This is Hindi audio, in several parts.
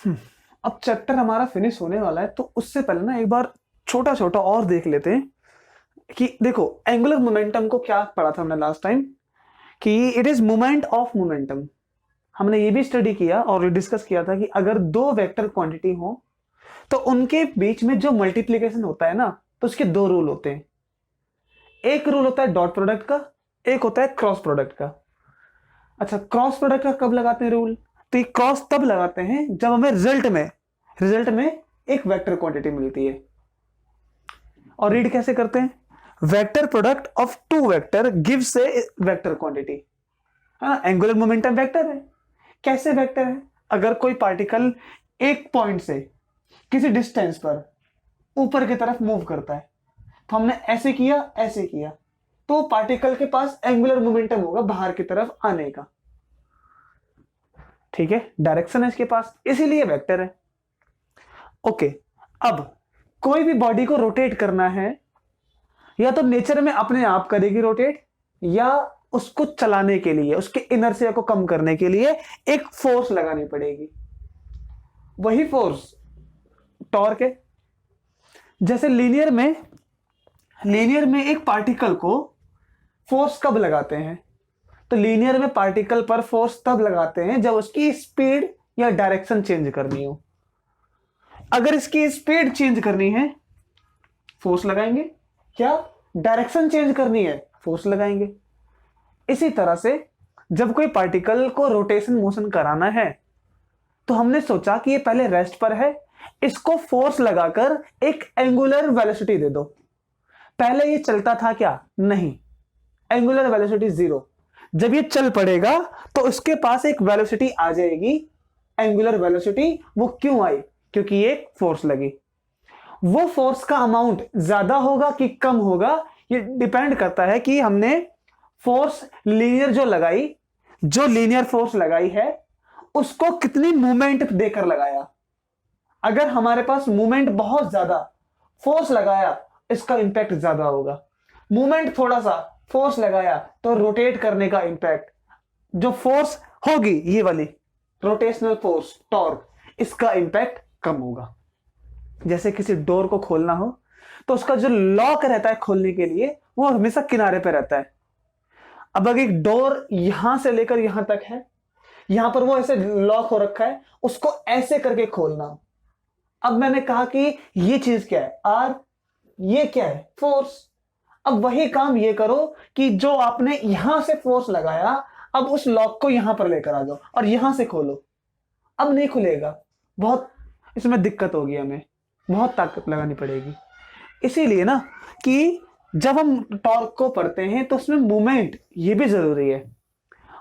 अब चैप्टर हमारा फिनिश होने वाला है, तो उससे पहले ना एक बार छोटा छोटा और देख लेते हैं कि देखो एंगुलर मोमेंटम को क्या पढ़ा था हमने लास्ट टाइम, कि it is moment of momentum. हमने ये भी स्टडी किया और डिस्कस किया था कि अगर दो वेक्टर क्वांटिटी हो तो उनके बीच में जो मल्टीप्लीकेशन होता है ना, तो उसके दो रूल होते हैं। एक रूल होता है डॉट प्रोडक्ट का, एक होता है क्रॉस प्रोडक्ट का। अच्छा, क्रॉस प्रोडक्ट का कब लगाते हैं रूल? तो ये क्रॉस तब लगाते हैं जब हमें रिजल्ट में एक वेक्टर क्वांटिटी मिलती है। और रीड कैसे करते हैं? Vector product of two vector gives a vector quantity. हाँ, एंगुलर मोमेंटम वेक्टर है। कैसे वेक्टर है? अगर कोई पार्टिकल एक पॉइंट से किसी डिस्टेंस पर ऊपर की तरफ मूव करता है, तो हमने ऐसे किया ऐसे किया, तो पार्टिकल के पास एंगुलर मोमेंटम होगा बाहर की तरफ आने का। ठीक है, डायरेक्शन है इसके पास, इसीलिए वेक्टर है। ओके, अब कोई भी बॉडी को रोटेट करना है, या तो नेचर में अपने आप करेगी रोटेट, या उसको चलाने के लिए, उसके इनर्शिया को कम करने के लिए एक फोर्स लगानी पड़ेगी। वही फोर्स टॉर्क है। जैसे लीनियर में एक पार्टिकल को फोर्स कब लगाते हैं? तो लीनियर में पार्टिकल पर फोर्स तब लगाते हैं जब उसकी स्पीड या डायरेक्शन चेंज करनी हो। अगर इसकी स्पीड चेंज करनी है, फोर्स लगाएंगे। क्या डायरेक्शन चेंज करनी है, फोर्स लगाएंगे। इसी तरह से जब कोई पार्टिकल को रोटेशन मोशन कराना है, तो हमने सोचा कि ये पहले रेस्ट पर है, इसको फोर्स लगाकर एक एंगुलर वेलोसिटी दे दो। पहले ये चलता था क्या? नहीं, एंगुलर वेलोसिटी 0। जब ये चल पड़ेगा तो उसके पास एक वेलोसिटी आ जाएगी, एंगुलर वेलोसिटी। वो क्यों आई? क्योंकि एक फोर्स लगी। वो फोर्स का अमाउंट ज्यादा होगा कि कम होगा, ये डिपेंड करता है कि हमने फोर्स लीनियर जो लीनियर फोर्स लगाई है, उसको कितनी मूवमेंट देकर लगाया। अगर हमारे पास मूवमेंट बहुत ज्यादा, फोर्स लगाया, इसका इंपैक्ट ज्यादा होगा। मूवमेंट थोड़ा सा, फोर्स लगाया, तो रोटेट करने का इंपैक्ट, जो फोर्स होगी ये वाली रोटेशनल फोर्स टॉर्क, इसका इंपैक्ट कम होगा। जैसे किसी डोर को खोलना हो, तो उसका जो लॉक रहता है खोलने के लिए, वो हमेशा किनारे पे रहता है। अब अगर एक डोर यहां से लेकर यहां तक है, यहां पर वो ऐसे लॉक हो रखा है, उसको ऐसे करके खोलना। अब मैंने कहा कि ये चीज क्या है? आर। ये क्या है? फोर्स। अब वही काम ये करो कि जो आपने यहां से फोर्स लगाया, अब उस लॉक को यहां पर लेकर आ जाओ और यहां से खोलो। अब नहीं खुलेगा, बहुत इसमें दिक्कत होगी, हमें बहुत ताकत लगानी पड़ेगी। इसीलिए ना कि जब हम टॉर्क को पढ़ते हैं तो उसमें मूवमेंट ये भी जरूरी है,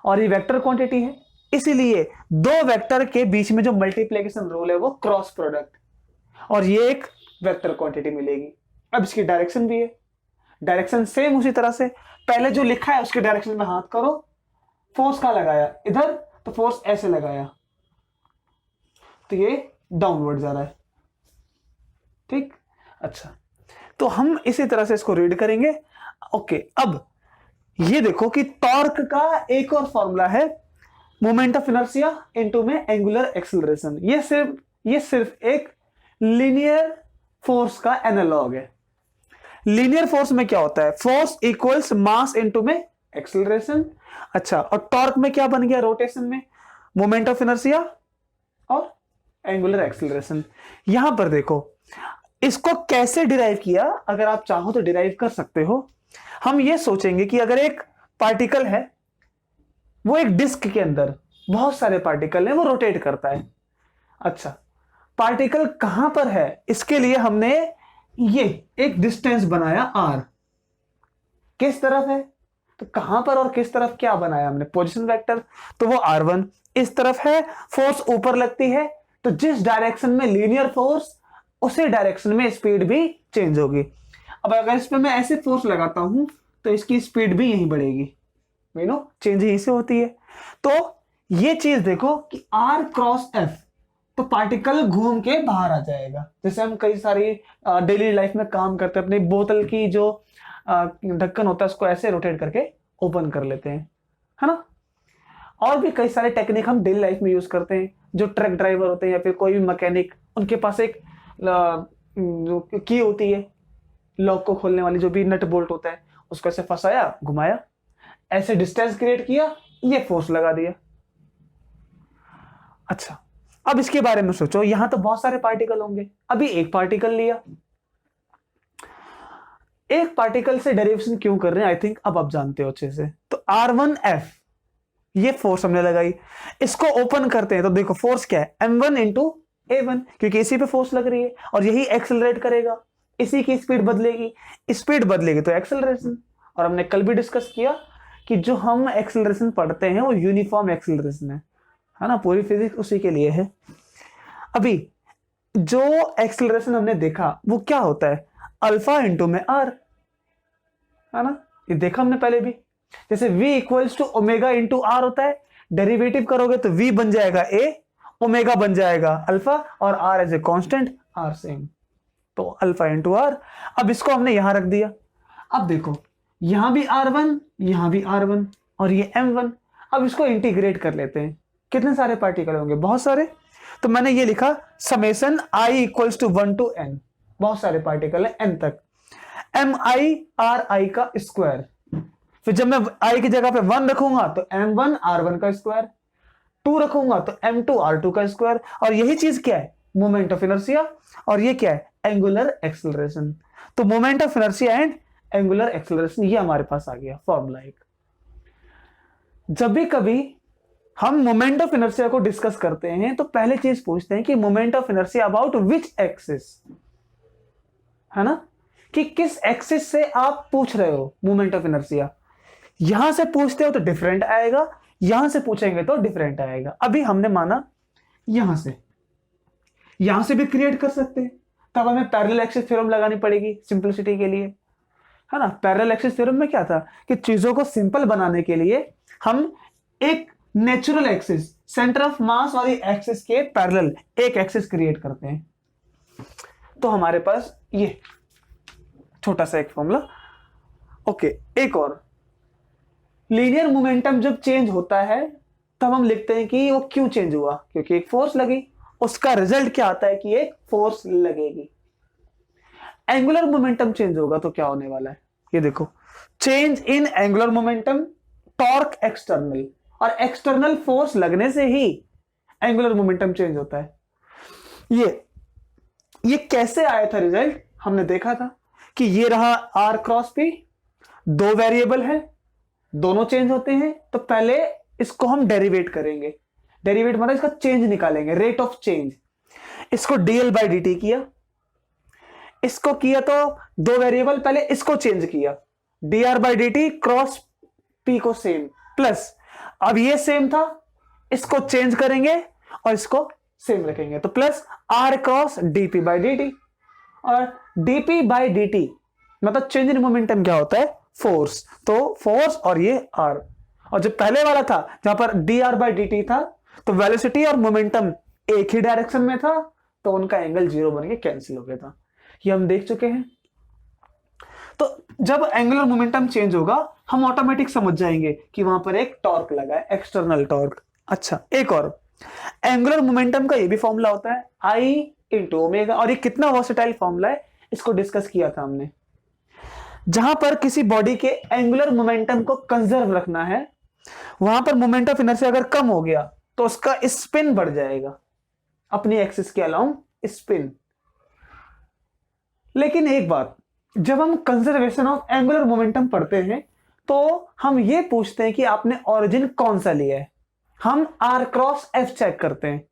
और ये वेक्टर क्वांटिटी है। इसीलिए दो वेक्टर के बीच में जो मल्टीप्लिकेशन रूल है वो क्रॉस प्रोडक्ट, और ये एक वेक्टर क्वांटिटी मिलेगी। अब इसकी डायरेक्शन भी है, डायरेक्शन सेम उसी तरह से, पहले जो लिखा है उसके डायरेक्शन में हाथ करो। फोर्स कहां लगाया? इधर, तो फोर्स ऐसे लगाया, तो ये डाउनवर्ड जा रहा है। ठीक, अच्छा, तो हम इसी तरह से इसको रीड करेंगे। ओके, अब ये देखो कि टॉर्क का एक और फॉर्मूला है, मोमेंट ऑफ इनर्शिया इनटू में एंगुलर एक्सेलरेशन। ये सिर्फ एक लीनियर फोर्स का एनालॉग है। लीनियर फोर्स में क्या होता है? फोर्स इक्वल्स मास इनटू में एक्सेलरेशन। अच्छा, और टॉर्क में क्या बन गया? रोटेशन में मोमेंट ऑफ इनर्शिया और एंगुलर एक्सेलरेशन। यहां पर देखो, इसको कैसे डिराइव किया, अगर आप चाहो तो डिराइव कर सकते हो। हम ये सोचेंगे कि अगर एक पार्टिकल है, वो एक डिस्क के अंदर बहुत सारे पार्टिकल हैं, वो रोटेट करता है। अच्छा, पार्टिकल कहां पर है? इसके लिए हमने ये एक डिस्टेंस बनाया r। किस तरफ है? तो कहां पर और किस तरफ क्या बनाया हमने? Position vector. तो वो r1 इस तरफ है, फोर्स ऊपर लगती है, तो जिस डायरेक्शन में लीनियर फोर्स, उसी डायरेक्शन में स्पीड भी चेंज होगी। अब अगर इस पे मैं ऐसे फोर्स लगाता हूं, तो इसकी स्पीड भी यहीं बढ़ेगी, चेंज यहीं से होती है। तो ये चीज देखो कि r क्रॉस f, तो पार्टिकल घूम के बाहर आ जाएगा। जैसे हम कई सारी डेली लाइफ में काम करते हैं, अपनी बोतल की जो ढक्कन होता है उसको ऐसे रोटेट करके ओपन कर लेते हैं, है ना। और भी कई सारे टेक्निक हम डेली लाइफ में यूज करते हैं। जो ट्रक ड्राइवर होते हैं या फिर कोई भी मैकेनिक, उनके पास एक की होती है लॉक को खोलने वाली, जो भी नट बोल्ट होता है, उसको ऐसे फंसाया, घुमाया, ऐसे डिस्टेंस क्रिएट किया, ये फोर्स लगा दिया। अच्छा, अब इसके बारे में सोचो, यहां तो बहुत सारे पार्टिकल होंगे, अभी एक पार्टिकल लिया, एक पार्टिकल से डेरिवेशन क्यों कर रहे हैं, आई थिंक अब आप जानते हो अच्छे से। तो R1F, ये फोर्स हमने लगाई, इसको ओपन करते हैं तो देखो फोर्स क्या है, M1 इंटू A1, क्योंकि इसी पे फोर्स लग रही है और यही एक्सेलरेट करेगा, इसी की स्पीड बदलेगी, स्पीड बदलेगी तो एक्सेलरेशन। और हमने कल भी डिस्कस किया कि जो हम एक्सेलरेशन पढ़ते हैं वो यूनिफॉर्म एक्सेलरेशन है ना, पूरी फिजिक्स उसी के लिए है। अभी जो एक्सेलरेशन हमने देखा वो क्या होता है, अल्फा इंटू में आर, है ना, ये देखा हमने पहले भी। जैसे v equals to omega into r होता है, डेरिवेटिव करोगे तो v बन जाएगा a, ओमेगा बन जाएगा अल्फा, और r as a constant, r same, तो अल्फा इंटू आर। अब इसको हमने यहां रख दिया, अब देखो यहां भी R1, यहां भी R1 और ये M1। अब इसको इंटीग्रेट कर लेते हैं, कितने सारे पार्टिकल होंगे, बहुत सारे। तो मैंने ये लिखा summation i equals to 1 to n, बहुत सारे पार्टिकल है n तक, MI का स्क्वायर। फिर जब मैं i की जगह पे 1 रखूंगा तो M1 R1 का स्क्वायर, 2 रखूंगा तो M2 R2 का स्क्वायर। और यही चीज क्या है, मोमेंट ऑफ इनर्शिया, और ये क्या है, एंगुलर एक्सेलरेशन। तो moment of inertia and angular acceleration, ये हमारे पास आ गया फॉर्मूला एक। जब भी कभी हम मोमेंट ऑफ इनर्शिया को डिस्कस करते हैं तो पहले चीज पूछते हैं कि moment of inertia about which axis, है ना, कि किस एक्सिस से आप पूछ रहे हो मोमेंट ऑफ इनर्शिया। यहां से पूछते हो तो डिफरेंट आएगा, यहां से पूछेंगे तो डिफरेंट आएगा। अभी हमने माना यहां से भी क्रिएट कर सकते हैं, तब हमें पैरेलल एक्सिस थ्योरम लगानी पड़ेगी सिंपलिसिटी के लिए, है ना। पैरेलल एक्सिस थ्योरम में क्या था कि चीजों को सिंपल बनाने के लिए हम एक natural axis, centre of mass वाली एक्सिस के पैरेलल एक एक्सिस क्रिएट करते हैं। तो हमारे पास ये छोटा सा एक फॉर्मूला। ओके, एक और, लीनियर मोमेंटम जब चेंज होता है तब हम लिखते हैं कि वो क्यों चेंज हुआ, क्योंकि एक फोर्स लगी, उसका रिजल्ट क्या आता है कि एक फोर्स लगेगी। एंगुलर मोमेंटम चेंज होगा तो क्या होने वाला है, ये देखो, change in angular momentum, torque external, और एक्सटर्नल फोर्स लगने से ही एंगुलर मोमेंटम चेंज होता है। ये कैसे आया था रिजल्ट, हमने देखा था कि ये रहा r क्रॉस p, दो वेरिएबल है, दोनों चेंज होते हैं, तो पहले इसको हम डेरिवेट करेंगे, डेरिवेट मतलब इसका चेंज निकालेंगे, रेट ऑफ चेंज। इसको dl बाई dt किया, इसको किया तो दो वेरिएबल, पहले इसको चेंज किया, dr by dt cross p को सेम, प्लस अब ये सेम था, इसको चेंज करेंगे और इसको सेम रखेंगे, तो plus r cross dp by dt। और dp बाई dt मतलब चेंज इन मोमेंटम क्या होता है, फोर्स, तो फोर्स और ये r। और जो पहले वाला था जहां पर dr बाई dt था, तो वेलोसिटी और मोमेंटम एक ही डायरेक्शन में था, तो उनका एंगल 0 बन के कैंसिल हो गया था, ये हम देख चुके हैं। तो जब एंगुलर मोमेंटम चेंज होगा हम ऑटोमेटिक समझ जाएंगे कि वहां पर एक टॉर्क लगा है, एक्सटर्नल टॉर्क। अच्छा, एक और, एंगुलर मोमेंटम का ये भी फॉर्मूला होता है I इंटू ओमेगा, और ये कितना वर्सेटाइल फॉर्मूला है इसको डिस्कस किया था हमने। जहां पर किसी बॉडी के एंगुलर मोमेंटम को कंजर्व रखना है, वहां पर मोमेंट ऑफ इनर्शिया अगर कम हो गया तो उसका स्पिन बढ़ जाएगा, अपनी एक्सिस के अलाउंग स्पिन। लेकिन एक बात, जब हम कंजर्वेशन ऑफ एंगुलर मोमेंटम पढ़ते हैं तो हम ये पूछते हैं कि आपने ओरिजिन कौन सा लिया है, हम r क्रॉस f चेक करते हैं।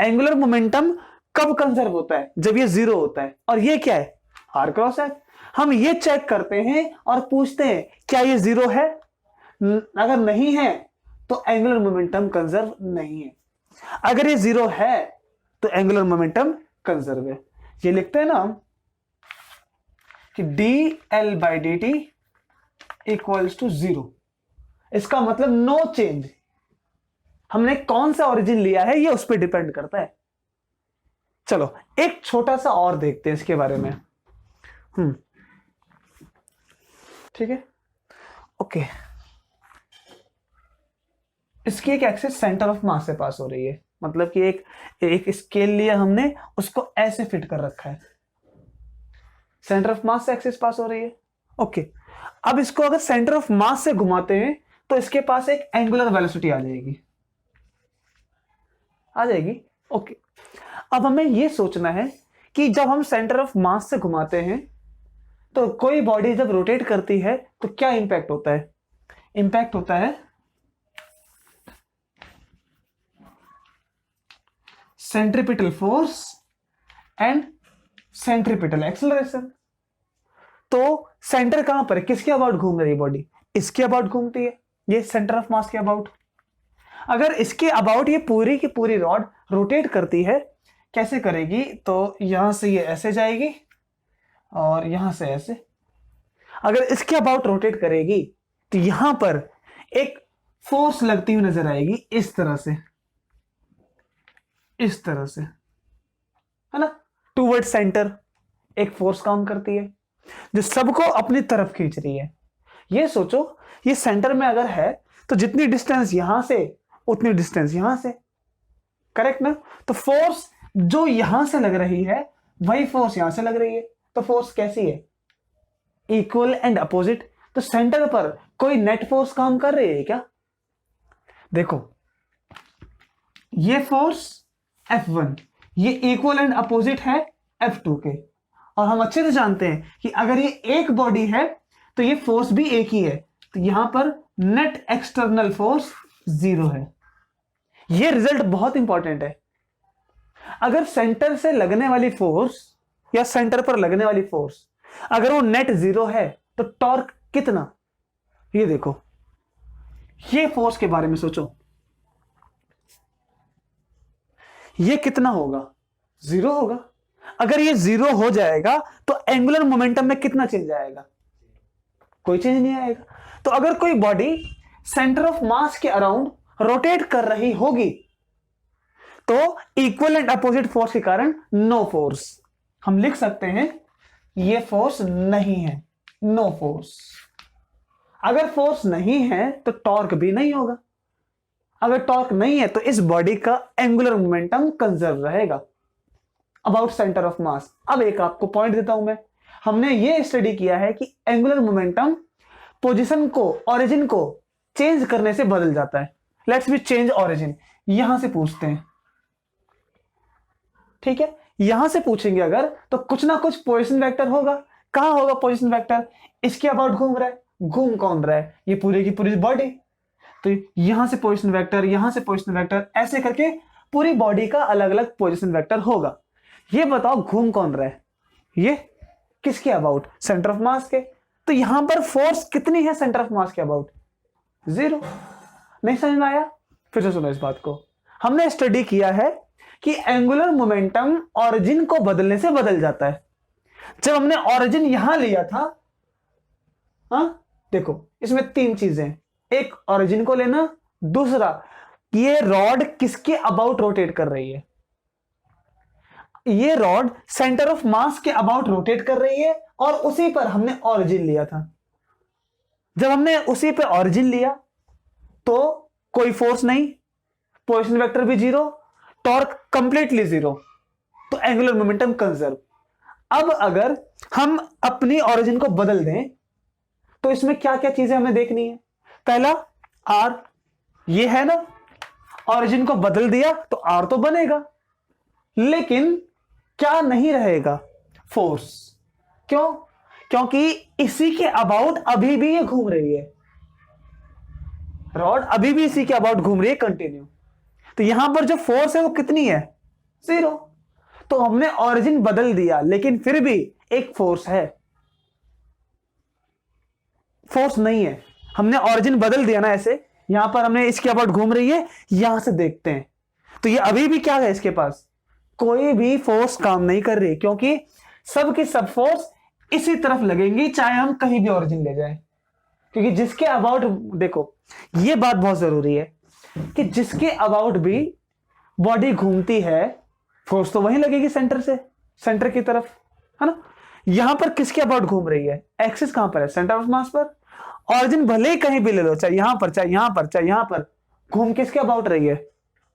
एंगुलर मोमेंटम कब कंजर्व होता है, जब ये 0 होता है, और ये क्या है, r क्रॉस f। हम ये चेक करते हैं और पूछते हैं क्या ये 0 है, अगर नहीं है तो एंगुलर मोमेंटम कंजर्व नहीं है, अगर ये 0 है तो एंगुलर मोमेंटम कंजर्व है। ये लिखते हैं ना हम कि dl by dt equals to 0, इसका मतलब नो चेंज। हमने कौन सा ओरिजिन लिया है ये उस पर डिपेंड करता है। चलो एक छोटा सा और देखते हैं इसके बारे में। ठीक है, ओके, इसकी एक एक्सिस सेंटर ऑफ मास से पास हो रही है, मतलब कि एक स्केल लिया हमने, उसको ऐसे फिट कर रखा है, सेंटर ऑफ मास से एक्सिस पास हो रही है। ओके, अब इसको अगर सेंटर ऑफ मास से घुमाते हैं तो इसके पास एक एंगुलर वेलोसिटी आ जाएगी, आ जाएगी। ओके, अब हमें यह सोचना है कि जब हम सेंटर ऑफ मास से घुमाते हैं तो कोई बॉडी जब रोटेट करती है तो क्या इंपैक्ट होता है? इंपैक्ट होता है centripetal force and centripetal acceleration. तो सेंटर कहां पर है, किसके अबाउट घूम रही है बॉडी? इसके अबाउट घूमती है, ये सेंटर ऑफ मास के अबाउट। अगर इसके अबाउट ये पूरी की पूरी रॉड रोटेट करती है, कैसे करेगी? तो यहां से ये ऐसे जाएगी और यहां से ऐसे। अगर इसके अबाउट रोटेट करेगी तो यहां पर एक फोर्स लगती हुई नजर आएगी, इस तरह से, इस तरह से, है ना, टूवर्ड सेंटर एक फोर्स काम करती है जो सबको अपनी तरफ खींच रही है। ये सोचो, ये सेंटर में अगर है तो जितनी डिस्टेंस यहां से उतनी डिस्टेंस यहां से, करेक्ट ना? तो फोर्स जो यहां से लग रही है वही फोर्स यहां से लग रही है। तो फोर्स कैसी है? Equal and opposite. तो सेंटर पर कोई नेट फोर्स काम कर रही है क्या? देखो, ये फोर्स F1, ये इक्वल एंड अपोजिट है F2 के। और हम अच्छे से जानते हैं कि अगर ये एक बॉडी है तो ये फोर्स भी एक ही है, तो यहां पर नेट एक्सटर्नल फोर्स 0 है। ये रिजल्ट बहुत इंपॉर्टेंट है। अगर सेंटर से लगने वाली फोर्स या सेंटर पर लगने वाली फोर्स अगर वो नेट 0 है तो टॉर्क कितना? ये देखो, ये फोर्स के बारे में सोचो, ये कितना होगा? 0 होगा। अगर ये 0 हो जाएगा तो एंगुलर मोमेंटम में कितना चेंज आएगा? कोई चेंज नहीं आएगा। तो अगर कोई बॉडी सेंटर ऑफ मास के अराउंड रोटेट कर रही होगी तो इक्वल एंड अपोजिट फोर्स के कारण नो फोर्स। हम लिख सकते हैं ये फोर्स नहीं है, नो फोर्स। अगर फोर्स नहीं है तो टॉर्क भी नहीं होगा। अगर टॉर्क नहीं है तो इस बॉडी का एंगुलर मोमेंटम कंजर्व रहेगा अबाउट सेंटर ऑफ मास। अब एक आपको पॉइंट देता हूं मैं। हमने ये स्टडी किया है कि एंगुलर मोमेंटम पोजीशन को, ओरिजिन को चेंज करने से बदल जाता है। लेट्स बी चेंज ओरिजिन, यहां से पूछते हैं, ठीक है? यहां से पूछेंगे अगर तो कुछ ना कुछ पोजीशन वेक्टर होगा। कहां होगा पोजीशन वेक्टर? इसके अबाउट घूम रहा है। घूम कौन रहा है? ये पूरी की पूरी बॉडी। तो यहां से पोजीशन वेक्टर, यहां से पोजीशन वेक्टर, ऐसे करके पूरी बॉडी का अलग अलग पोजीशन वेक्टर होगा। ये बताओ घूम कौन रहा है? ये किसके अबाउट? सेंटर ऑफ मास के। तो यहां पर फोर्स कितनी है सेंटर ऑफ मास के अबाउट? 0। नहीं समझ में आया? फिर से सुनो इस बात को। हमने स्टडी किया है कि एंगुलर मोमेंटम ओरिजिन को बदलने से बदल जाता है। जब हमने ओरिजिन यहां लिया था, देखो इसमें 3 चीजें, एक ओरिजिन को लेना, दूसरा ये रॉड किसके अबाउट रोटेट कर रही है। ये रॉड सेंटर ऑफ मास के अबाउट रोटेट कर रही है और उसी पर हमने ओरिजिन लिया था। जब हमने उसी पे ओरिजिन लिया तो कोई फोर्स नहीं, पोजीशन वेक्टर भी 0, टॉर्क कंप्लीटली 0, तो एंगुलर मोमेंटम कंजर्व। अब अगर हम अपनी ओरिजिन को बदल दें तो इसमें क्या क्या चीजें हमें देखनी है? पहला R, ये है ना, ओरिजिन को बदल दिया तो R तो बनेगा, लेकिन क्या नहीं रहेगा? फोर्स। क्यों? क्योंकि इसी के अबाउट अभी भी ये घूम रही है, रॉड अभी भी इसी के अबाउट घूम रही है कंटिन्यू। तो यहां पर जो फोर्स है वो कितनी है? 0। तो हमने ओरिजिन बदल दिया लेकिन फिर भी एक फोर्स है, फोर्स नहीं है। हमने ओरिजिन बदल दिया ना, ऐसे यहां पर हमने इसके अबाउट घूम रही है, यहां से देखते हैं तो ये अभी भी क्या है? इसके पास कोई भी फोर्स काम नहीं कर रही, क्योंकि सब की सब फोर्स इसी तरफ लगेंगी चाहे हम कहीं भी ओरिजिन ले जाएं। क्योंकि जिसके अबाउट, देखो ये बात बहुत जरूरी है कि जिसके अबाउट भी बॉडी घूमती है फोर्स तो वहीं लगेगी सेंटर से, सेंटर की तरफ, है ना? यहां पर किसके अबाउट घूम रही है? एक्सिस कहां पर है? सेंटर ऑफ मास पर। ऑरिजिन भले ही कहीं भी ले लो, चाहे यहां पर, चाहे यहां पर, चाहे यहां पर, घूम किसके अबाउट रही है?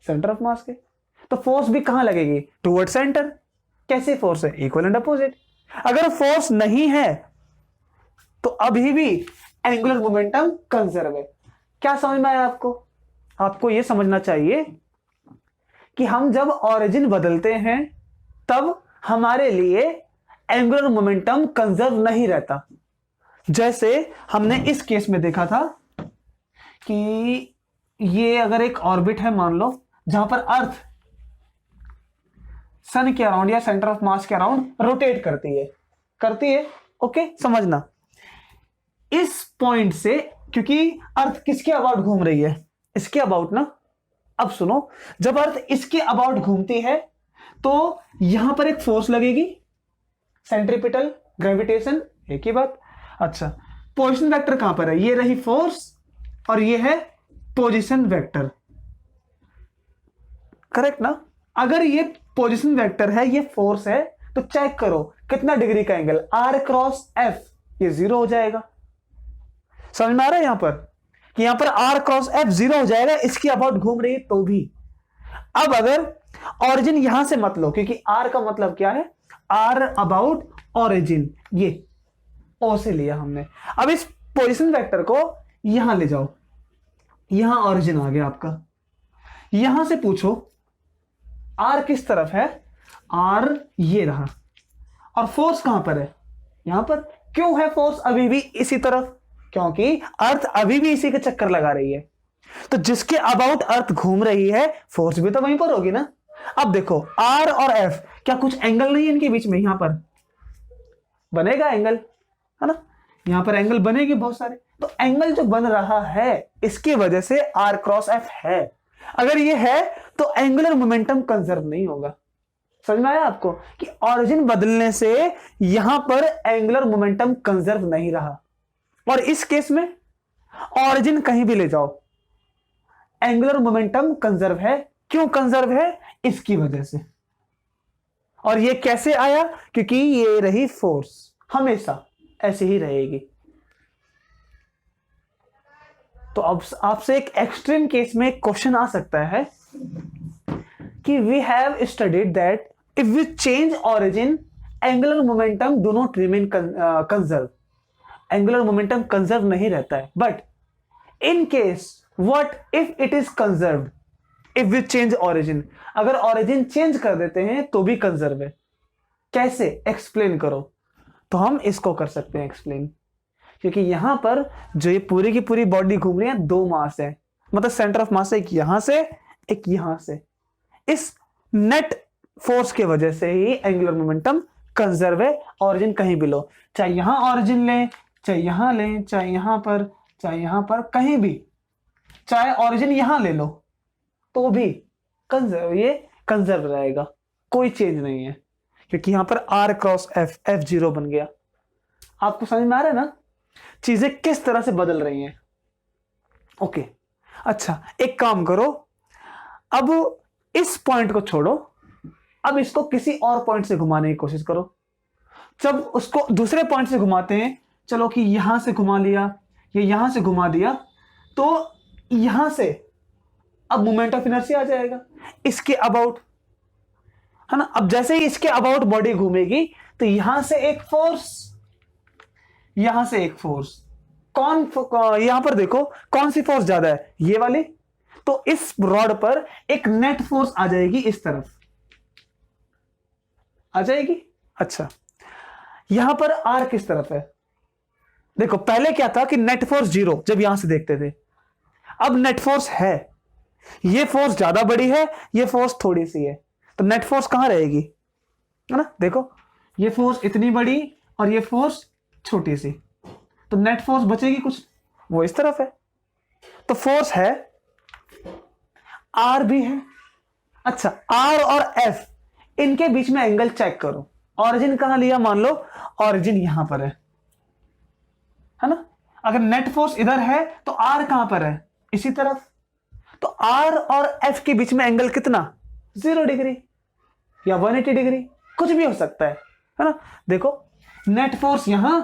सेंटर ऑफ मास के। तो फोर्स भी कहां लगेगी? Toward centre. कैसी फोर्स है? Equal and opposite. अगर फोर्स नहीं है तो अभी भी एंगुलर मोमेंटम कंजर्व है। क्या समझ में आया आपको? आपको यह समझना चाहिए कि हम जब ऑरिजिन बदलते हैं तब हमारे लिए एंगुलर मोमेंटम कंजर्व नहीं रहता। जैसे हमने इस केस में देखा था कि ये अगर एक ऑर्बिट है मान लो, जहां पर अर्थ सन के अराउंड या सेंटर ऑफ मास के अराउंड रोटेट करती है। ओके, समझना इस पॉइंट से, क्योंकि अर्थ किसके अबाउट घूम रही है? इसके अबाउट ना। अब सुनो, जब अर्थ इसके अबाउट घूमती है तो यहां पर एक फोर्स लगेगी, सेंट्रीपिटल ग्रेविटेशन, एक ही बात। अच्छा, पोजीशन वेक्टर कहां पर है? ये रही फोर्स और ये है पोजीशन वेक्टर, करेक्ट ना? अगर ये पोजीशन वेक्टर है, ये फोर्स है, तो चेक करो कितना डिग्री का एंगल, R क्रॉस F, ये 0 हो जाएगा। समझ में आ रहा है यहां पर कि यहां पर R क्रॉस F 0 हो जाएगा, इसकी अबाउट घूम रही है तो भी। अब अगर ऑरिजिन यहां से मत लो, क्योंकि R का मतलब क्या है? R अबाउट ऑरिजिन, ये O से लिया हमने। अब इस पोजीशन वेक्टर को यहां ले जाओ, यहां ऑरिजिन आ गया आपका। यहां से पूछो R किस तरफ है? R ये रहा। और फोर्स कहां पर है? यहां पर। क्यों है फोर्स अभी भी इसी तरफ? क्योंकि अर्थ अभी भी इसी के चक्कर लगा रही है। तो जिसके अबाउट अर्थ घूम रही है, फोर्स भी तो वहीं पर होगी ना। अब देखो R और F, क्या कुछ एंगल नहीं है इनके बीच में? यहां पर बनेगा एंगल, है ना? यहां पर एंगल बनेगी बहुत सारे। तो एंगल जो बन रहा है इसकी वजह से R क्रॉस F है। अगर ये है तो एंगुलर मोमेंटम कंजर्व नहीं होगा। समझ में आया आपको कि ऑरिजिन बदलने से यहां पर एंगुलर मोमेंटम कंजर्व नहीं रहा। और इस केस में ऑरिजिन कहीं भी ले जाओ, एंगुलर मोमेंटम कंजर्व है। क्यों कंजर्व है? इसकी वजह से। और ये कैसे आया? क्योंकि ये रही फोर्स, हमेशा ऐसे ही रहेगी। तो अब आपसे एक एक्सट्रीम केस में क्वेश्चन आ सकता है कि we have studied that if we change origin, angular momentum do not remain conserve. Angular momentum conserve नहीं रहता है। But in case what if it is conserved if we change origin? अगर ऑरिजिन चेंज कर देते हैं तो भी कंजर्व है। कैसे? एक्सप्लेन करो। तो हम इसको कर सकते हैं एक्सप्लेन, क्योंकि यहां पर जो ये पूरी की पूरी बॉडी घूम रही है, दो मास है, मतलब सेंटर ऑफ मास एक यहां से एक यहां से। इस नेट फोर्स के वजह से ही एंगुलर मोमेंटम कंजर्व है। ऑरिजिन कहीं भी लो, चाहे यहां ऑरिजिन लें, चाहे यहां लें, चाहे यहां पर, चाहे यहां पर, कहीं भी, चाहे ऑरिजिन यहां ले लो तो भी कंजर्व, ये कंजर्व रहेगा, कोई चेंज नहीं है। क्योंकि यहां पर R क्रॉस F, F 0 बन गया। आपको समझ में आ रहा है ना चीजें किस तरह से बदल रही हैं? ओके, अच्छा एक काम करो, अब इस पॉइंट को छोड़ो, अब इसको किसी और पॉइंट से घुमाने की कोशिश करो। जब उसको दूसरे पॉइंट से घुमाते हैं, चलो कि यहां से घुमा लिया, ये यहां से घुमा दिया, तो यहां से अब मोमेंट ऑफ इनर्शिया आ जाएगा इसके अबाउट, है ना? अब जैसे ही इसके अबाउट बॉडी घूमेगी तो यहां से एक फोर्स, यहां से एक फोर्स। कौन यहां पर देखो कौन सी फोर्स ज्यादा है? ये वाली। तो इस रॉड पर एक नेट फोर्स आ जाएगी, इस तरफ आ जाएगी। अच्छा, यहां पर R किस तरफ है? देखो पहले क्या था कि नेट फोर्स 0 जब यहां से देखते थे, अब नेट फोर्स है, ये फोर्स ज्यादा बड़ी है, ये फोर्स थोड़ी सी है, तो नेट फोर्स कहां रहेगी? है ना? देखो ये फोर्स इतनी बड़ी और ये फोर्स छोटी सी, तो नेट फोर्स बचेगी कुछ, वो इस तरफ है। तो फोर्स है, R भी है। अच्छा, R और F इनके बीच में एंगल चेक करो। ऑरिजिन कहां लिया? मान लो ऑरिजिन यहां पर है ना? अगर नेट फोर्स इधर है तो R कहां पर है? इसी तरफ। तो R और F के बीच में एंगल कितना? 0 डिग्री या 180 डिग्री, कुछ भी हो सकता है ना? देखो नेट फोर्स यहां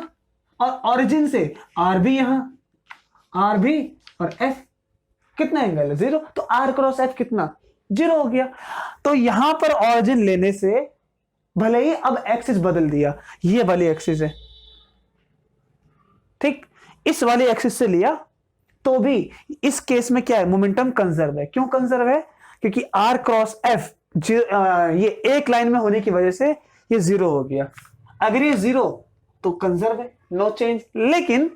और ऑरिजिन से R भी यहां, R भी और F कितना एंगल है? 0। तो आर क्रॉस एफ कितना? 0 हो गया। तो यहां पर ऑरिजिन लेने से भले ही अब एक्सिस बदल दिया, ये वाली एक्सिस है, ठीक, इस वाली एक्सिस से लिया, तो भी इस केस में क्या है? मोमेंटम कंजर्व है। क्यों कंजर्व है? क्योंकि आर क्रॉस एफ ये एक लाइन में होने की वजह से ये 0 हो गया। अगर ये 0 तो कंजर्व है, नो चेंज। लेकिन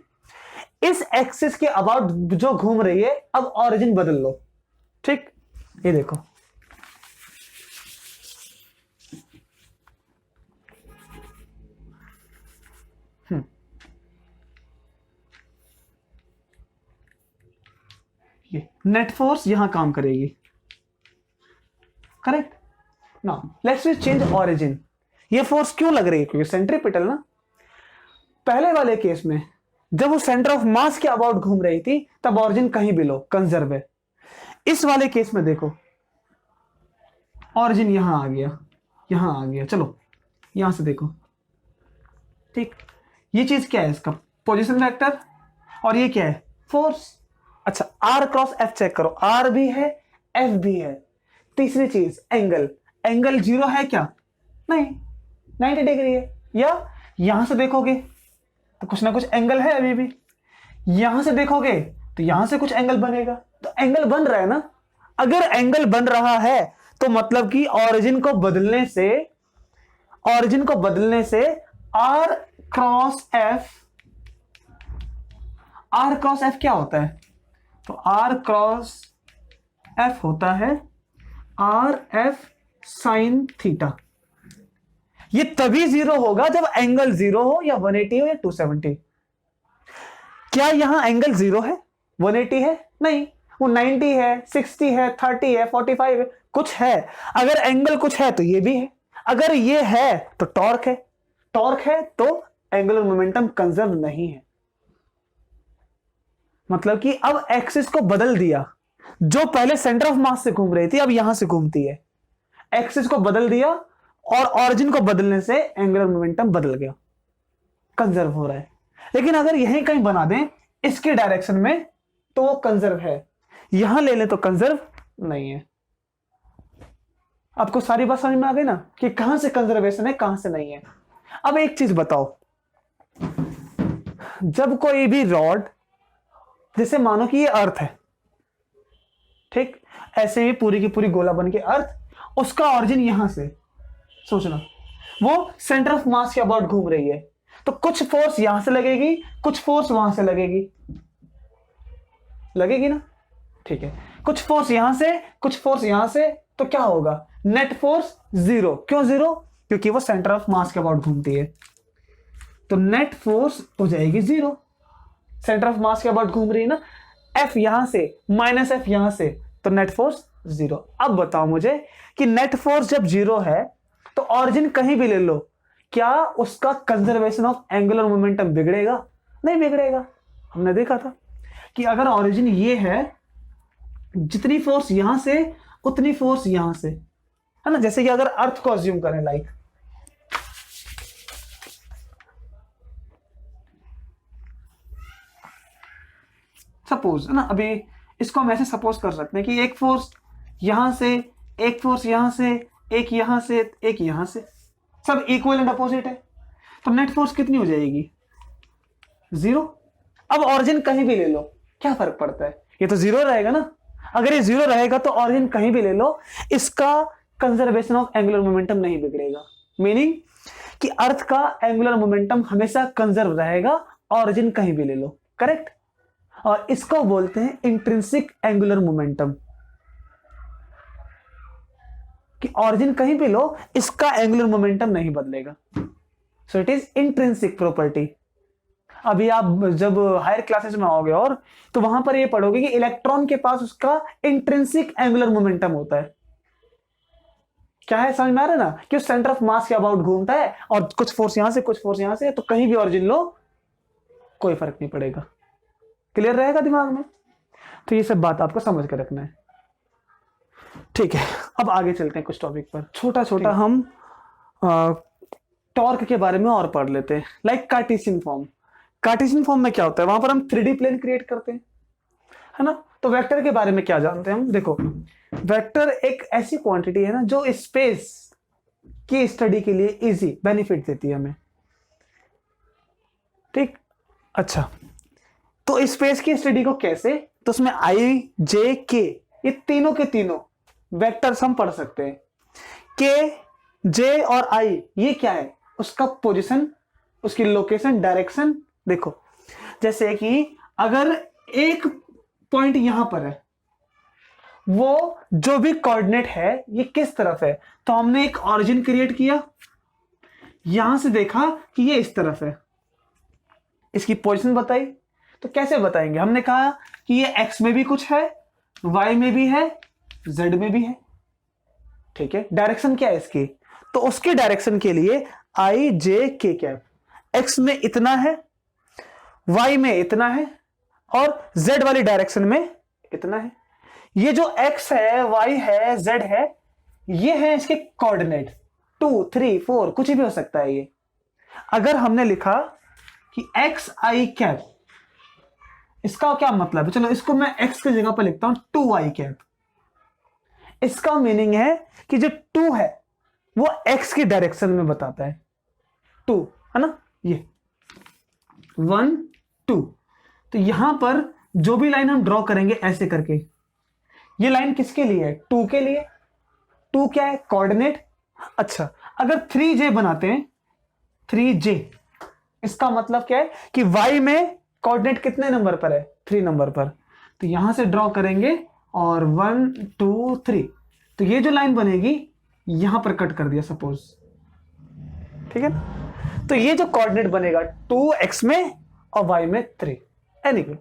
इस एक्सिस के अबाउट जो घूम रही है, अब ऑरिजिन बदल लो, ठीक। ये देखो, ये नेट फोर्स यहां काम करेगी, correct. Now let's change origin. ये फोर्स क्यों लग रही है? क्योंकि सेंट्रीपिटल ना। पहले वाले केस में जब वो सेंटर ऑफ मास के अबाउट घूम रही थी, तब ऑरिजिन कहीं भी लो, कंजर्व है। इस वाले केस में देखो, ऑरिजिन यहां आ गया, यहां आ गया। चलो यहां से देखो, ठीक। ये चीज क्या है? इसका पोजीशन वेक्टर, और ये क्या है? फोर्स। अच्छा, आर क्रॉस एफ चेक करो, आर भी है, एफ भी है। तीसरी चीज एंगल, एंगल 0 है क्या? नहीं, 90 डिग्री है। या यहां से देखोगे तो कुछ ना कुछ एंगल है अभी भी, यहां से देखोगे तो यहां से कुछ एंगल बनेगा। तो एंगल बन रहा है ना। अगर एंगल बन रहा है तो मतलब कि ऑरिजिन को बदलने से r cross F, r cross F क्या होता है? तो आर क्रॉस एफ होता है आर एफ साइन थीटा। ये तभी 0 होगा जब एंगल 0 हो, या 180 हो, या 270। क्या यहां एंगल 0 है? 180 है? नहीं, वो 90 है, 60 है, 30 है, 45 है, कुछ है। अगर एंगल कुछ है तो ये भी है। अगर ये है तो टॉर्क है, टॉर्क है तो एंगुलर मोमेंटम कंजर्व नहीं है। मतलब कि अब एक्सिस को बदल दिया, जो पहले सेंटर ऑफ मास से घूम रही थी अब यहां से घूमती है। एक्सिस को बदल दिया और ऑरिजिन को बदलने से एंगुलर मोमेंटम बदल गया, कंजर्व हो रहा है। लेकिन अगर यहीं कहीं बना दें इसके डायरेक्शन में तो वो कंजर्व है, यहां ले लें तो कंजर्व नहीं है। आपको सारी बात समझ में आ गई ना कि कहां से कंजर्वेशन है, कहां से नहीं है। अब एक चीज बताओ, जब कोई भी रॉड, जैसे मानो कि ये अर्थ है, ठीक, ऐसे ही पूरी की पूरी गोला बन के अर्थ, उसका ऑरिजिन यहां से, सोचना वो सेंटर ऑफ मास के अबाउट घूम रही है, तो कुछ फोर्स यहां से लगेगी, कुछ फोर्स वहां से लगेगी, लगेगी ना, ठीक है। कुछ फोर्स यहां से, कुछ फोर्स यहां से, तो क्या होगा? Net force 0। क्यों 0? क्योंकि वो सेंटर ऑफ मास के अबाउट घूमती है, तो नेट फोर्स हो जाएगी 0। सेंटर ऑफ मास के अबाउट घूम रही है ना, एफ यहां से माइनस एफ यहां से, तो नेट फोर्स 0। अब बताओ मुझे कि नेट फोर्स जब 0 है तो ऑरिजिन कहीं भी ले लो, क्या उसका कंजर्वेशन ऑफ एंगुलर मोमेंटम बिगड़ेगा? नहीं बिगड़ेगा। हमने देखा था कि अगर ऑरिजिन ये है, जितनी फोर्स यहां से उतनी फोर्स यहां से, है ना। जैसे कि अगर अर्थ को अज्यूम करें, लाइक सपोज, है ना, अभी इसको हम ऐसे सपोज कर सकते हैं कि एक फोर्स यहां से, एक फोर्स यहां से, एक यहां से, एक यहां से, सब इक्वल एंड अपोजिट है, तो नेट फोर्स कितनी हो जाएगी? 0। अब ऑरिजिन कहीं भी ले लो, क्या फर्क पड़ता है? ये तो 0 रहेगा ना। अगर ये 0 रहेगा तो ऑरिजिन कहीं भी ले लो, इसका कंजर्वेशन ऑफ एंगुलर मोमेंटम नहीं बिगड़ेगा। मीनिंग कि अर्थ का एंगुलर मोमेंटम हमेशा कंजर्व रहेगा, ऑरिजिन कहीं भी ले लो, करेक्ट। और इसको बोलते हैं इंट्रिंसिक एंगुलर मोमेंटम, कि ऑरिजिन कहीं भी लो, इसका एंगुलर मोमेंटम नहीं बदलेगा। So it is intrinsic property. अभी आप जब हायर क्लासेस में आओगे और तो वहां पर ये पढ़ोगे कि इलेक्ट्रॉन के पास उसका इंट्रिंसिक एंगुलर मोमेंटम होता है। क्या है, समझ में आ रहा है ना, कि उस सेंटर ऑफ मास के अबाउट घूमता है और कुछ फोर्स यहां से, कुछ फोर्स यहां से, तो कहीं भी ऑरिजिन लो कोई फर्क नहीं पड़ेगा। क्लियर रहेगा दिमाग में? तो ये सब बात आपको समझ कर रखना है, ठीक है। अब आगे चलते हैं कुछ टॉपिक पर, छोटा छोटा हम टॉर्क के बारे में और पढ़ लेते हैं। Like Cartesian form, Cartesian form में क्या होता है? वहां पर हम 3D प्लेन क्रिएट करते हैं। है ना। तो वेक्टर के बारे में क्या जानते हैं हम, देखो वेक्टर एक ऐसी क्वांटिटी है ना जो स्पेस की स्टडी के लिए इजी बेनिफिट देती है हमें, ठीक। अच्छा, तो स्पेस की स्टडी को कैसे, तो उसमें आई जे के ये तीनों के तीनों वेक्टर्स हम पढ़ सकते हैं। के जे और आई ये क्या है, उसका पोजीशन, उसकी लोकेशन, डायरेक्शन। देखो जैसे कि अगर एक पॉइंट यहां पर है, वो जो भी कोऑर्डिनेट है ये किस तरफ है, तो हमने एक ऑरिजिन क्रिएट किया, यहां से देखा कि ये इस तरफ है, इसकी पोजीशन बताई। तो कैसे बताएंगे, हमने कहा कि ये एक्स में भी कुछ है, वाई में भी है, जेड में भी है, ठीक है। डायरेक्शन क्या है इसकी, तो उसके डायरेक्शन के लिए आई जे के कैप, एक्स में इतना है, वाई में इतना है, और जेड वाली डायरेक्शन में इतना है। ये जो एक्स है, वाई है, जेड है, ये है इसके कोऑर्डिनेट, 2 3 4 कुछ भी हो सकता है ये। अगर हमने लिखा कि एक्स आई कैप, इसका क्या मतलब है, चलो इसको मैं एक्स की जगह पर लिखता हूं 2 आई कैप। इसका मीनिंग है कि जो 2 है वो एक्स की डायरेक्शन में बताता है, 2 है ना, ये 1 2। तो यहां पर जो भी लाइन हम ड्रॉ करेंगे ऐसे करके, ये लाइन किसके लिए है, 2 के लिए। 2 क्या है, कोऑर्डिनेट। अच्छा, अगर 3J बनाते हैं, 3J इसका मतलब क्या है कि y में कोऑर्डिनेट कितने नंबर पर है, 3 नंबर पर। तो यहां से ड्रॉ करेंगे और 1 2 3, तो ये जो लाइन बनेगी यहां पर कट कर दिया सपोज, ठीक है ना। तो ये जो कोऑर्डिनेट बनेगा 2x में और y में 3। एनीवे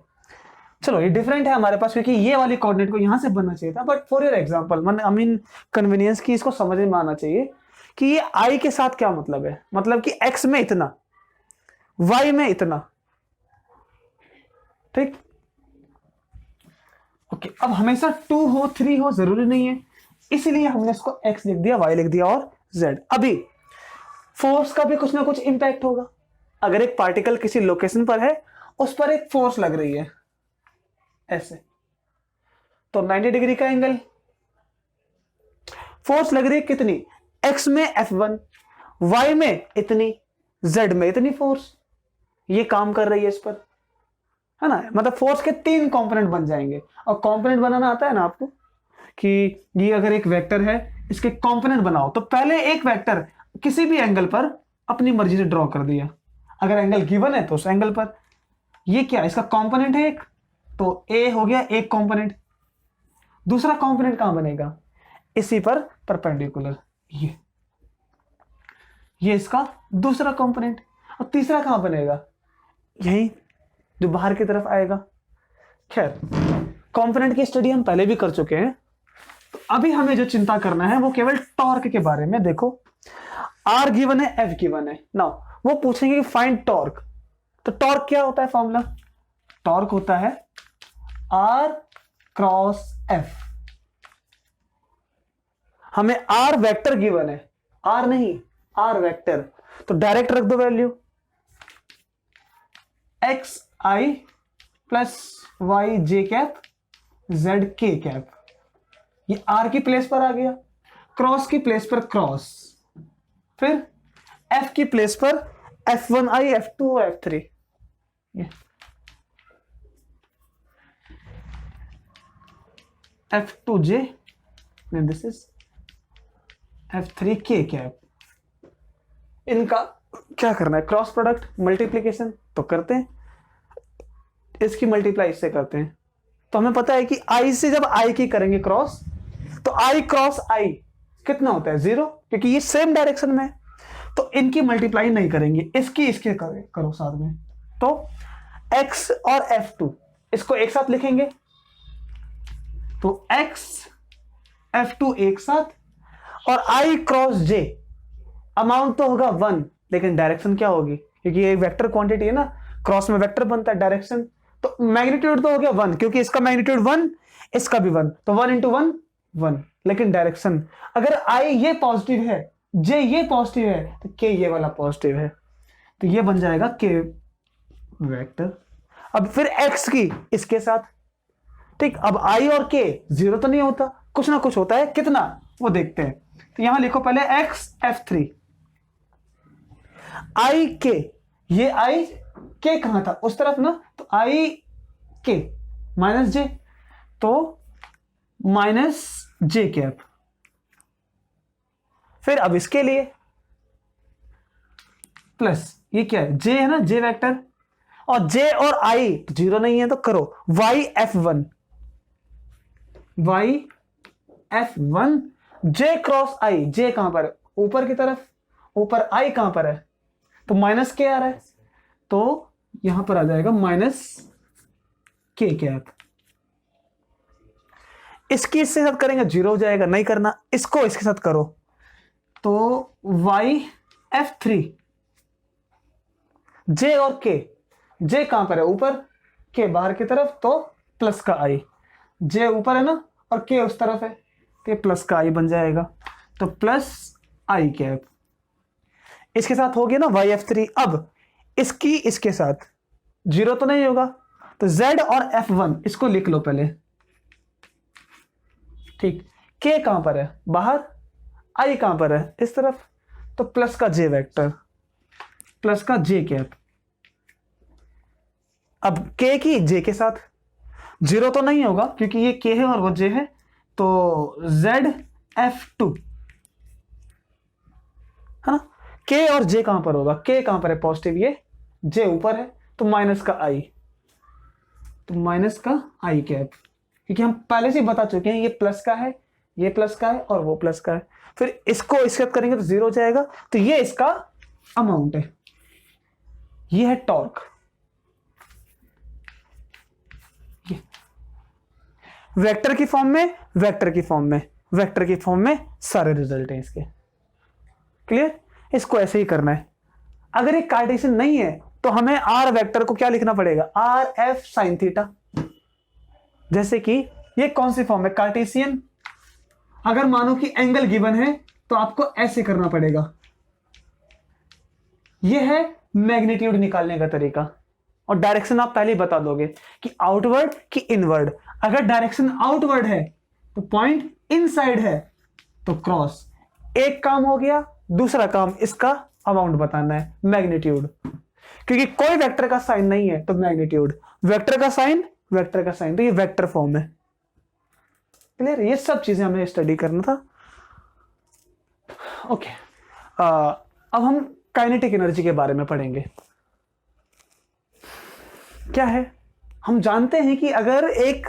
चलो ये डिफरेंट है हमारे पास, क्योंकि ये वाली कोऑर्डिनेट को यहां से बनना चाहिए था, but for your example I mean convenience की इसको समझ में आना चाहिए कि ये i के साथ क्या मतलब है, मतलब कि x में इतना, y में इतना, ठीक। ओके, अब हमेशा 2 हो 3 हो जरूरी नहीं है, इसलिए हमने इसको x लिख दिया, y लिख दिया और z। अभी फोर्स का भी कुछ ना कुछ इंपैक्ट होगा। अगर एक पार्टिकल किसी लोकेशन पर है, उस पर एक फोर्स लग रही है ऐसे, तो 90 डिग्री का एंगल, फोर्स लग रही है कितनी, x में F1, y में इतनी, z में इतनी फोर्स, ये काम कर रही है इस पर, है ना। मतलब फोर्स के 3 कंपोनेंट बन जाएंगे। और कंपोनेंट बनाना आता है ना आपको, कि ये अगर एक वेक्टर है, इसके कंपोनेंट बनाओ, तो पहले एक वेक्टर किसी भी एंगल पर अपनी मर्जी से ड्रॉ कर दिया, अगर एंगल गिवन है तो उस एंगल पर। ये क्या, इसका कंपोनेंट है एक, तो ए हो गया एक कंपोनेंट। दूसरा कंपोनेंट कहां बनेगा, इसी पर परपेंडिकुलर, ये इसका दूसरा कंपोनेंट। और तीसरा कहां बनेगा, यही जो बाहर की तरफ आएगा। खैर कंपोनेंट की स्टडी हम पहले भी कर चुके हैं, तो अभी हमें जो चिंता करना है वो केवल टॉर्क के बारे में। देखो आर गिवन है, एफ गिवन है, नाउ वो पूछेंगे कि फाइंड टॉर्क। तो टॉर्क क्या होता है, फॉर्मूला टॉर्क होता है आर क्रॉस एफ। हमें आर वेक्टर गिवन है, आर नहीं आर वेक्टर, तो डायरेक्ट रख दो वैल्यू, एक्स आई प्लस वाई जे कैप जेड के कैप। ये आर की प्लेस पर आ गया, क्रॉस की प्लेस पर क्रॉस, फिर एफ की प्लेस पर F1i F2 और F3। F2j and this is F3k cap. इनका क्या करना है, क्रॉस प्रोडक्ट, मल्टीप्लीकेशन तो करते हैं, इसकी मल्टीप्लाई इससे करते हैं। तो हमें पता है कि i से जब i की करेंगे क्रॉस, तो i क्रॉस i कितना होता है 0, क्योंकि ये सेम डायरेक्शन में है। तो इनकी मल्टीप्लाई नहीं करेंगे, इसकी इसके करो साथ में। तो x और F2 इसको एक साथ लिखेंगे, तो x F2 एक साथ, और i क्रॉस j अमाउंट तो होगा 1, लेकिन डायरेक्शन क्या होगी, क्योंकि ये वेक्टर क्वांटिटी है ना, क्रॉस में वेक्टर बनता है, डायरेक्शन तो मैग्नीट्यूड तो हो गया 1, क्योंकि इसका मैग्नीट्यूड 1, इसका भी 1, तो 1 इंटू 1 1। लेकिन डायरेक्शन अगर i ये पॉजिटिव है, j ये पॉजिटिव है, तो k ये वाला पॉजिटिव है, तो ये बन जाएगा k वेक्टर। अब फिर x की इसके साथ, ठीक, अब आई और के जीरो तो नहीं होता, कुछ ना कुछ होता है, कितना वो देखते हैं। तो यहां लिखो पहले एक्स F3 आई के, ये आई के कहां था, उस तरफ ना, तो आई के माइनस जे, तो माइनस जे कैप। फिर अब इसके लिए प्लस, ये क्या है, जे है ना, जे वेक्टर, और जे और आई जीरो नहीं है तो करो वाई F1, वाई F1 जे क्रॉस आई, जे कहां पर है, ऊपर की तरफ, ऊपर आई कहां पर है, तो माइनस के आ रहा है, तो यहां पर आ जाएगा माइनस के कैप। इसकी इसके साथ करेंगे जीरो हो जाएगा, नहीं करना, इसको इसके साथ करो, तो वाई F3 जे और के, जे कहां पर है ऊपर, के बाहर की तरफ, तो प्लस का आई, जे ऊपर है ना और के उस तरफ है, तो प्लस का आई बन जाएगा, तो प्लस आई कैप। इसके साथ हो गया ना वाई F3। अब इसकी इसके साथ जीरो तो नहीं होगा, तो Z और F1 इसको लिख लो पहले, ठीक, के कहां पर है बाहर, आई कहां पर है इस तरफ, तो प्लस का जे वेक्टर, प्लस का जे कैप। अब के की जे के साथ जीरो तो नहीं होगा क्योंकि ये के है और वो जे है, तो Z F2 है ना, के और जे कहां पर होगा, के कहां पर है पॉजिटिव, ये जे ऊपर है, तो माइनस का आई, तो माइनस का आई कैप, क्योंकि हम पहले से बता चुके हैं ये प्लस का है, ये प्लस का है और वो प्लस का है। फिर इसको इसके साथ करेंगे तो जीरो हो जाएगा, तो ये इसका अमाउंट है, ये है टॉर्क। वेक्टर की फॉर्म में, वेक्टर की फॉर्म में, वेक्टर की फॉर्म में सारे रिजल्ट हैं इसके। क्लियर, इसको ऐसे ही करना है। अगर एक कार्टेशियन नहीं है तो हमें आर वेक्टर को क्या लिखना पड़ेगा, आर एफ साइन थीटा। जैसे कि ये कौन सी फॉर्म है, कार्टेशियन। अगर मानो कि एंगल गिवन है तो आपको ऐसे करना पड़ेगा, यह है मैग्नीट्यूड निकालने का तरीका, और डायरेक्शन आप पहले ही बता दोगे कि आउटवर्ड कि इनवर्ड। अगर डायरेक्शन आउटवर्ड है तो पॉइंट इनसाइड है तो क्रॉस। एक काम हो गया, दूसरा काम इसका अमाउंट बताना है, मैग्नीट्यूड, क्योंकि कोई वेक्टर का साइन नहीं है तो मैग्नीट्यूड, वेक्टर का साइन, वेक्टर का साइन, तो ये वेक्टर फॉर्म है। क्लियर, ये सब चीजें हमें स्टडी करना था। ओके, अब हम काइनेटिक एनर्जी के बारे में पढ़ेंगे। क्या है, हम जानते हैं कि अगर एक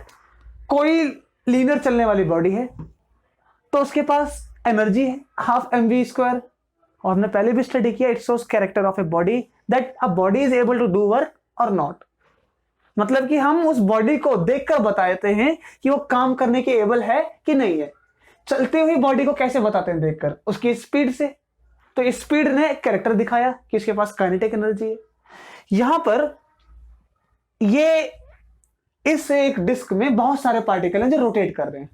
कोई लीनियर चलने वाली बॉडी है तो उसके पास एनर्जी है हाफ mv², और हमने पहले भी स्टडी किया, it shows character of a body that a body is able to do work और नॉट। मतलब कि हम उस बॉडी को देखकर बताते हैं कि वो काम करने के एबल है कि नहीं है। चलती हुई बॉडी को कैसे बताते हैं, देखकर, उसकी स्पीड से। तो स्पीड ने कैरेक्टर दिखाया कि इसके पास काइनेटिक एनर्जी है। यहां पर ये इस एक डिस्क में बहुत सारे पार्टिकल हैं जो रोटेट कर रहे हैं,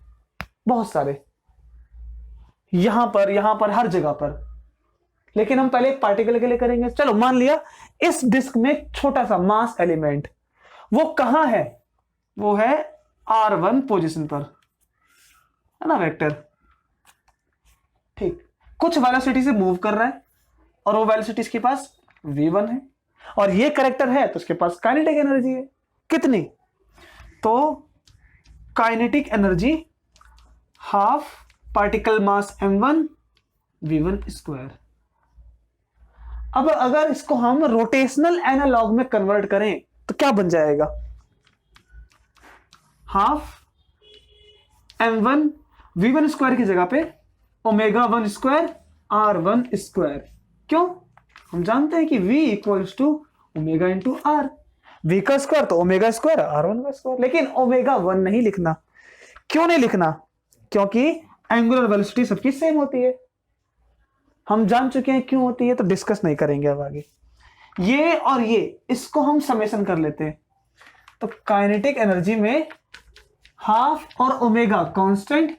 बहुत सारे, यहां पर हर जगह पर। लेकिन हम पहले एक पार्टिकल के लिए करेंगे। चलो मान लिया इस डिस्क में एक छोटा सा मास एलिमेंट, वो कहां है, वो है R1 पोजीशन पर, है ना वेक्टर। ठीक, कुछ वेलोसिटी से मूव कर रहा है और वो वेलोसिटी इसके पास v1 है, और ये कैरेक्टर है तो उसके पास काइनेटिक एनर्जी है। कितनी, तो काइनेटिक एनर्जी हाफ पार्टिकल मास m1 v1²। अब अगर इसको हम रोटेशनल एनालॉग में कन्वर्ट करें तो क्या बन जाएगा, हाफ m1 v1² की जगह पे ω1² r1²। क्यों, हम जानते हैं कि v equals to omega into r, v का स्क्वायर तो ω² r1 का स्क्वायर। लेकिन ω1 नहीं लिखना, क्यों नहीं लिखना, क्योंकि एंगुलर वेलोसिटी सबकी सेम होती है। हम जान चुके हैं क्यों होती है, तो डिस्कस नहीं करेंगे अब आगे। ये और ये, इसको हम समेशन कर लेते हैं। तो काइनेटिक एनर्जी में हाफ और ओमेगा कांस्टेंट,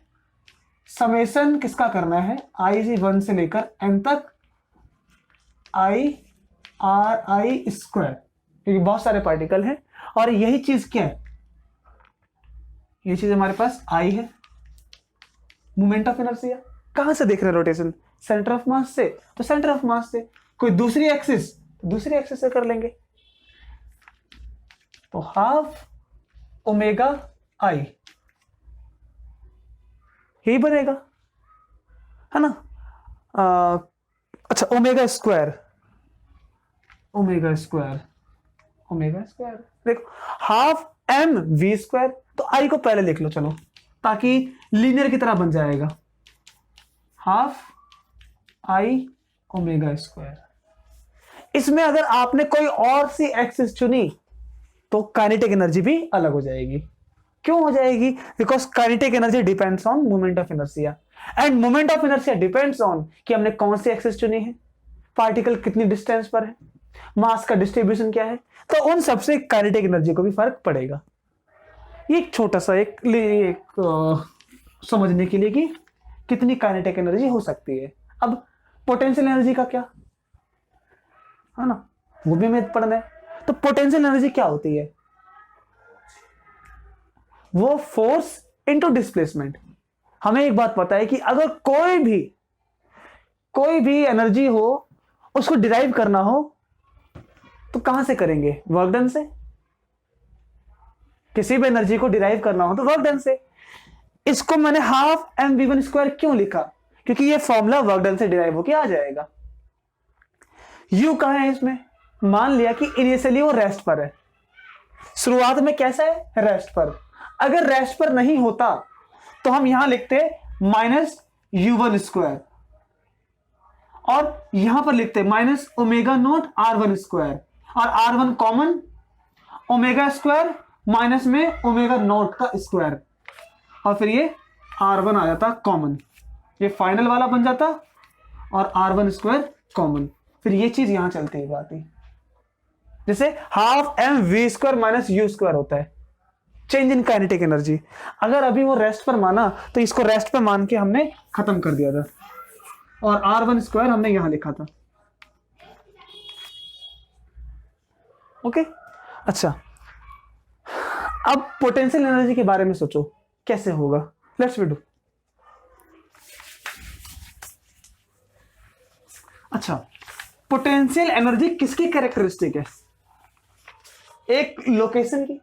समेशन किसका करना है, i1 से लेकर m तक i r1², क्योंकि बहुत सारे पार्टिकल हैं। और यही चीज क्या है, ये चीज हमारे पास आई है, मोमेंट ऑफ इनर्शिया। कहां से देख रहे हैं रोटेशन? सेंटर ऑफ मास से, तो सेंटर ऑफ मास से। कोई दूसरी एक्सिस, दूसरी एक्सिस से कर लेंगे, तो हाफ ओमेगा आई यही बनेगा, है ना। अच्छा, omega square, omega square, omega square देखो, हाफ एम वी स्क्वायर। तो आई को पहले लिख लो चलो, ताकि लीनियर की तरह बन जाएगा, हाफ आई ओमेगा स्क्वायर। इसमें अगर आपने कोई और सी एक्सिस चुनी तो काइनेटिक एनर्जी भी अलग हो जाएगी। क्यों हो जाएगी? Because kinetic energy depends on moment of inertia, end moment of inertia depends on कि हमने कौन सी एक्सिस चुनी है, पार्टिकल कितनी डिस्टेंस पर है, मास का डिस्ट्रीब्यूशन क्या है। तो उन सबसे काइनेटिक एनर्जी को भी फर्क पड़ेगा। ये एक छोटा सा एक समझने के लिए कि कितनी काइनेटिक एनर्जी हो सकती है। अब पोटेंशियल एनर्जी का क्या है ना, वो भी हमें पढ़ना है। तो पोटेंशियल एनर्जी क्या होती है? वो फोर्स इनटू डिस्प्लेसमेंट। हमें एक बात पता है कि अगर कोई भी एनर्जी हो, उसको डिराइव करना हो तो कहां से करेंगे? वर्क डन से। किसी भी एनर्जी को डिराइव करना हो तो वर्क डन से। इसको मैंने half m v one square क्यों लिखा? क्योंकि ये फॉर्मूला वर्क डन से डिराइव होके आ जाएगा। यू कहां है इसमें? मान लिया कि इनिशियली वो रेस्ट पर है, शुरुआत में कैसा है? रेस्ट पर। अगर रेस्ट पर नहीं होता तो हम यहां लिखते माइनस यू वन स्क्वायर, और यहां पर लिखते minus omega naught R one square, और R one common, omega square minus में ओमेगा नोट का स्क्वायर, और फिर ये आर वन आ जाता कॉमन, ये फाइनल वाला बन जाता, और आर वन स्क्वायर कॉमन। फिर ये चीज यहां चलती है बात ही, जैसे half m v square minus u square होता है, चेंज इन काइनेटिक एनर्जी। अगर अभी वो रेस्ट पर माना तो इसको रेस्ट पर मान के हमने खत्म कर दिया था, और आर वन स्क्वायर हमने यहां लिखा था। ओके, अच्छा, अब पोटेंशियल एनर्जी के बारे में सोचो कैसे होगा। Let's we do. अच्छा, पोटेंशियल एनर्जी किसकी कैरेक्टरिस्टिक है? एक लोकेशन की,